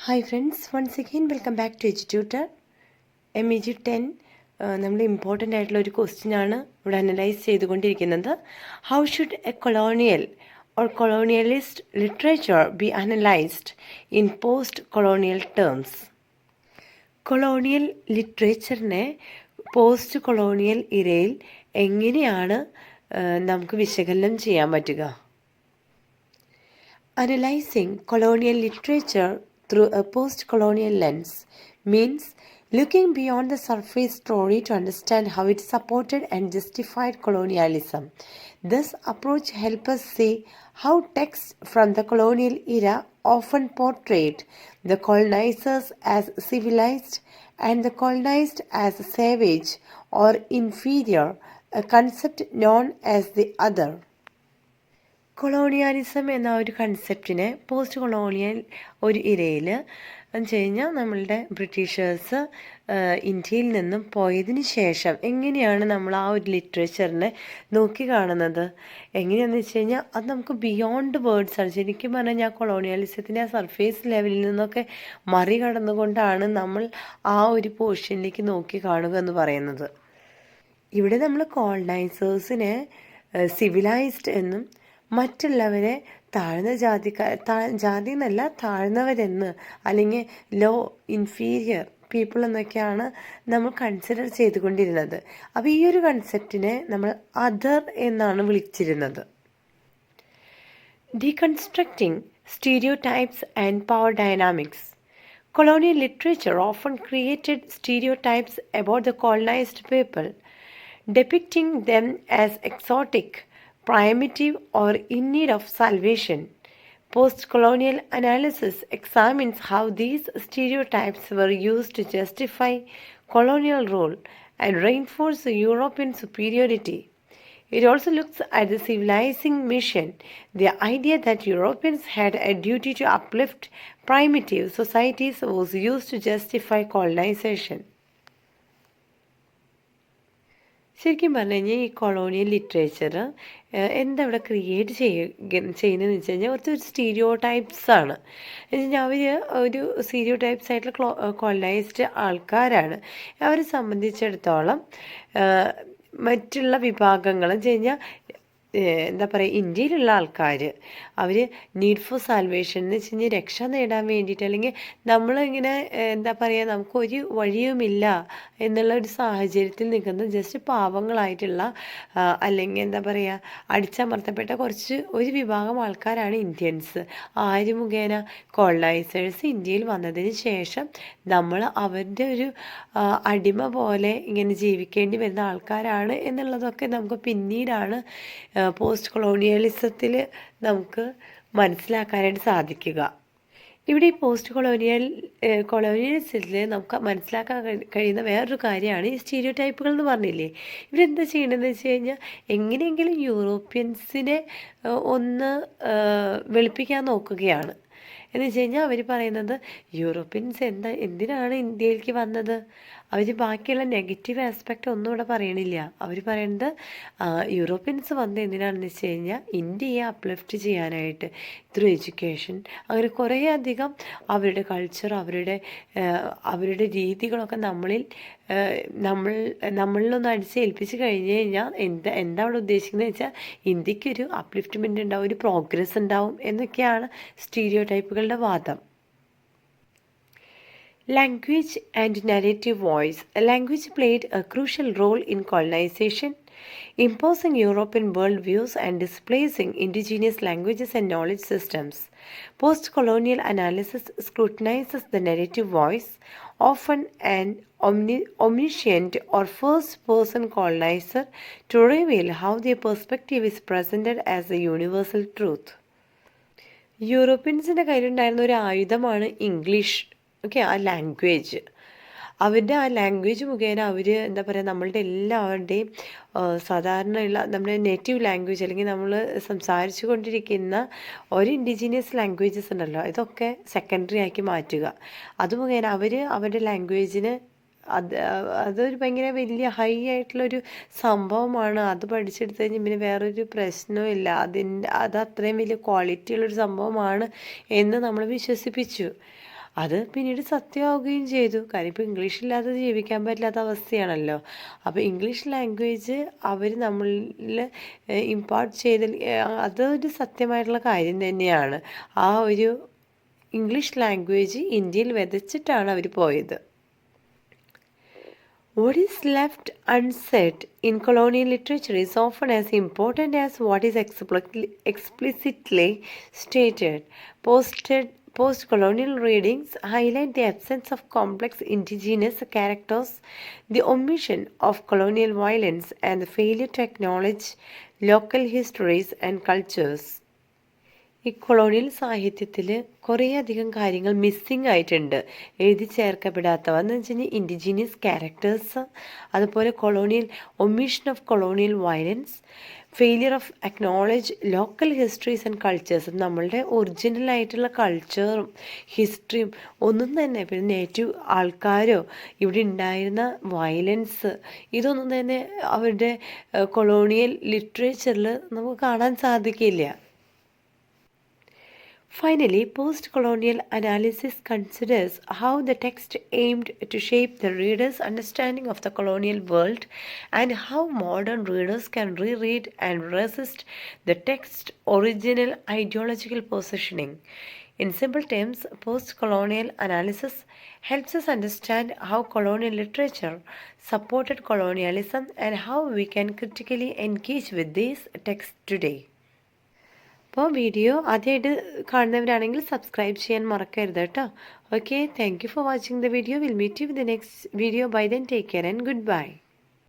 Hi friends, once again welcome back to Edututor. MEG 10 നമ്മൾ important ആയിട്ടുള്ള ഒരു question ആണ് ഇവിടെ അനലൈസ് ചെയ്തുകൊണ്ടിരിക്കുന്നത്. How should a colonial or colonialist literature be analysed in post colonial terms? Colonial ലിറ്ററേച്ചറിനെ post colonial ഇരയിൽ എങ്ങനെയാണ് നമുക്ക് വിശകലനം ചെയ്യാൻ പറ്റുക? Analyzing colonial literature through a post-colonial lens means looking beyond the surface story to understand how it supported and justified colonialism. This approach helps us see how texts from the colonial era often portrayed the colonizers as civilized and the colonized as savage or inferior, a concept known as the other. കൊളോണിയാലിസം എന്ന ഒരു കൺസെപ്റ്റിനെ post colonial ഒരു ഇരയിൽ എന്ന് വെച്ച് കഴിഞ്ഞാൽ നമ്മളുടെ Britishers ഇന്ത്യയിൽ നിന്നും പോയതിന് ശേഷം എങ്ങനെയാണ് നമ്മൾ ആ ഒരു ലിറ്ററേച്ചറിനെ നോക്കി കാണുന്നത്? എങ്ങനെയാണെന്ന് വെച്ച് കഴിഞ്ഞാൽ അത് നമുക്ക് ബിയോണ്ട് വേർഡ്സ് ആണ്. ശരിക്കും പറഞ്ഞാൽ ഞാൻ കൊളോണിയാലിസത്തിൻ്റെ ആ സർഫേസ് ലെവലിൽ നിന്നൊക്കെ മറികടന്നുകൊണ്ടാണ് നമ്മൾ ആ ഒരു പോർഷനിലേക്ക് നോക്കി കാണുക എന്ന് പറയുന്നത്. ഇവിടെ നമ്മൾ കോളനൈസേഴ്സിനെ സിവിലൈസ്ഡ് എന്നും മറ്റുള്ളവരെ താഴ്ന്ന ജാതി എന്നല്ല താഴ്ന്നവരെന്ന് അല്ലെങ്കിൽ ലോ ഇൻഫീരിയർ പീപ്പിൾ എന്നൊക്കെയാണ് നമ്മൾ കൺസിഡർ ചെയ്തുകൊണ്ടിരുന്നത്. അപ്പോൾ ഈ ഒരു കൺസെപ്റ്റിനെ നമ്മൾ അതർ എന്നാണ് വിളിച്ചിരുന്നത്. Deconstructing stereotypes and power dynamics. Colonial literature often created stereotypes about the colonized people, depicting them as exotic, primitive, or in need of salvation. Post-colonial analysis examines how these stereotypes were used to justify colonial rule and reinforce European superiority. It also looks at the civilizing mission, the idea that Europeans had a duty to uplift primitive societies was used to justify colonization. ശരിക്കും പറഞ്ഞു കഴിഞ്ഞാൽ ഈ colonial literature എന്താ ഇവിടെ create ചെയ്യുന്നതെന്ന് വെച്ച് കഴിഞ്ഞാൽ കുറച്ച് സ്റ്റീരിയോ ടൈപ്സ് ആണ്. എന്ന് വെച്ച് കഴിഞ്ഞാൽ അവർ ഒരു സ്റ്റീരിയോ ടൈപ്സ് ആയിട്ടുള്ള കൊളനൈസ്ഡ് ആൾക്കാരാണ്. അവരെ സംബന്ധിച്ചിടത്തോളം മറ്റുള്ള വിഭാഗങ്ങൾ എന്ന് വെച്ച് കഴിഞ്ഞാൽ എന്താ പറയുക, ഇന്ത്യയിലുള്ള ആൾക്കാർ അവർ നീഡ് ഫോർ സാൽവേഷൻ എന്ന് വെച്ച് കഴിഞ്ഞാൽ രക്ഷ നേടാൻ വേണ്ടിയിട്ട്, അല്ലെങ്കിൽ നമ്മളിങ്ങനെ എന്താ പറയുക, നമുക്കൊരു വഴിയുമില്ല എന്നുള്ള ഒരു സാഹചര്യത്തിൽ നിൽക്കുന്ന ജസ്റ്റ് പാവങ്ങളായിട്ടുള്ള അല്ലെങ്കിൽ എന്താ പറയുക അടിച്ചമർത്തപ്പെട്ട ഒരു വിഭാഗം ആൾക്കാരാണ് ഇന്ത്യൻസ്. ആര് മുഖേന? കോളനൈസേഴ്സ് ഇന്ത്യയിൽ വന്നതിന് ശേഷം നമ്മൾ അവരുടെ ഒരു അടിമ പോലെ ഇങ്ങനെ ജീവിക്കേണ്ടി വരുന്ന ആൾക്കാരാണ് എന്നുള്ളതൊക്കെ നമുക്ക് പിന്നീടാണ് പോസ്റ്റ് കൊളോണിയലിസത്തിൽ നമുക്ക് മനസ്സിലാക്കാനായിട്ട് സാധിക്കുക. ഇവിടെ ഈ പോസ്റ്റ് കൊളോണിയലിസത്തിൽ നമുക്ക് മനസ്സിലാക്കാൻ കഴിയുന്ന വേറൊരു കാര്യമാണ് ഈ സ്റ്റീരിയോ ടൈപ്പുകൾ എന്ന് പറഞ്ഞില്ലേ. ഇവരെന്താ ചെയ്യണമെന്ന് വെച്ച് കഴിഞ്ഞാൽ എങ്ങനെയെങ്കിലും യൂറോപ്യൻസിനെ ഒന്ന് വെളുപ്പിക്കാൻ നോക്കുകയാണ്. എന്ന് വെച്ച് കഴിഞ്ഞാൽ അവർ പറയുന്നത് യൂറോപ്യൻസ് എന്തിനാണ് ഇന്ത്യയിലേക്ക് വന്നത്? അവർ ബാക്കിയുള്ള നെഗറ്റീവ് ആസ്പെക്റ്റ് ഒന്നും ഇവിടെ പറയണില്ല. അവർ പറയുന്നത് യൂറോപ്യൻസ് വന്നത് എന്തിനാണെന്ന് വെച്ച് കഴിഞ്ഞാൽ ഇന്ത്യയെ അപ്ലിഫ്റ്റ് ചെയ്യാനായിട്ട് ത്രൂ എഡ്യൂക്കേഷൻ. അങ്ങനെ കുറേയധികം അവരുടെ കൾച്ചർ, അവരുടെ രീതികളൊക്കെ നമ്മളിലൊന്ന് അടിച്ചേൽപ്പിച്ച് കഴിഞ്ഞ് കഴിഞ്ഞാൽ എന്താ അവിടെ ഉദ്ദേശിക്കുന്നത് വെച്ചാൽ ഇന്ത്യക്കൊരു അപ്ലിഫ്റ്റ്മെൻറ്റ് ഉണ്ടാവും, ഒരു പ്രോഗ്രസ് ഉണ്ടാവും എന്നൊക്കെയാണ് സ്റ്റീരിയോ ടൈപ്പുകളുടെ വാദം. Language and narrative voice. Language played a crucial role in colonization, imposing European worldviews and displacing indigenous languages and knowledge systems. Post-colonial analysis scrutinizes the narrative voice, often an omniscient or first-person colonizer, to reveal how their perspective is presented as a universal truth. യൂറോപ്യൻസിൻ്റെ കയ്യിലുണ്ടായിരുന്ന ഒരു ആയുധമാണ് English. Okay, ആ language, അവരുടെ ആ language മുഖേന അവർ എന്താ പറയുക, നമ്മളുടെ എല്ലാവരുടെയും സാധാരണയുള്ള നമ്മുടെ നേറ്റീവ് ലാംഗ്വേജ് അല്ലെങ്കിൽ നമ്മൾ സംസാരിച്ചു കൊണ്ടിരിക്കുന്ന ഒരു ഇൻഡിജീനിയസ് ലാംഗ്വേജസ് ഉണ്ടല്ലോ, ഇതൊക്കെ സെക്കൻഡറി ആക്കി മാറ്റുക. അത് മുഖേന അവരുടെ ലാംഗ്വേജിന് അതൊരു ഭയങ്കര വലിയ ഹൈ ആയിട്ടുള്ളൊരു സംഭവമാണ്. അത് പഠിച്ചെടുത്ത് കഴിഞ്ഞാൽ പിന്നെ വേറൊരു പ്രശ്നവും ഇല്ല, അത് അത്രയും വലിയ ക്വാളിറ്റി ഉള്ളൊരു സംഭവമാണ് എന്ന് നമ്മൾ വിശ്വസിപ്പിച്ചു. അത് പിന്നീട് സത്യമാവുകയും ചെയ്തു. കാര്യം ഇപ്പോൾ ഇംഗ്ലീഷില്ലാതെ ജീവിക്കാൻ പറ്റാത്ത അവസ്ഥയാണല്ലോ. അപ്പോൾ ഇംഗ്ലീഷ് ലാംഗ്വേജ് അവർ നമ്മളിൽ ഇമ്പാർട്ട് ചെയ്ത് അതൊരു സത്യമായിട്ടുള്ള കാര്യം തന്നെയാണ്. ആ ഒരു ഇംഗ്ലീഷ് ലാംഗ്വേജ് ഇന്ത്യയിൽ വിതച്ചിട്ടാണ് അവർ പോയത്. What is left unsaid in colonial literature is often as important as what is explicitly stated. Post-colonial readings highlight the absence of complex indigenous characters, the omission of colonial violence, and the failure to acknowledge local histories and cultures. ഈ colonial സാഹിത്യത്തിൽ കുറേയധികം കാര്യങ്ങൾ missing ആയിട്ടുണ്ട്, എഴുതി ചേർക്കപ്പെടാത്തവ എന്ന് വെച്ച് കഴിഞ്ഞാൽ indigenous characters, അതുപോലെ colonial omission of colonial violence, failure of acknowledge local histories and cultures. നമ്മളുടെ ഒറിജിനലായിട്ടുള്ള കൾച്ചറും ഹിസ്റ്ററിയും ഒന്നും തന്നെ, പിന്നെ നേറ്റീവ് ആൾക്കാരോ ഇവിടെ ഉണ്ടായിരുന്ന വയലൻസ്, ഇതൊന്നും തന്നെ അവരുടെ കൊളോണിയൽ ലിറ്ററേച്ചറിൽ നമുക്ക് കാണാൻ സാധിക്കില്ല. Finally, post-colonial analysis considers how the text aimed to shape the reader's understanding of the colonial world and how modern readers can reread and resist the text's original ideological positioning. In simple terms, post-colonial analysis helps us understand how colonial literature supported colonialism and how we can critically engage with these texts today. അപ്പോൾ video ആദ്യമായിട്ട് കാണുന്നവരാണെങ്കിൽ subscribe ചെയ്യാൻ മറക്കരുത് കേട്ടോ. Okay, thank you for watching the video. Will meet you with the next video. Bye then take care and good by.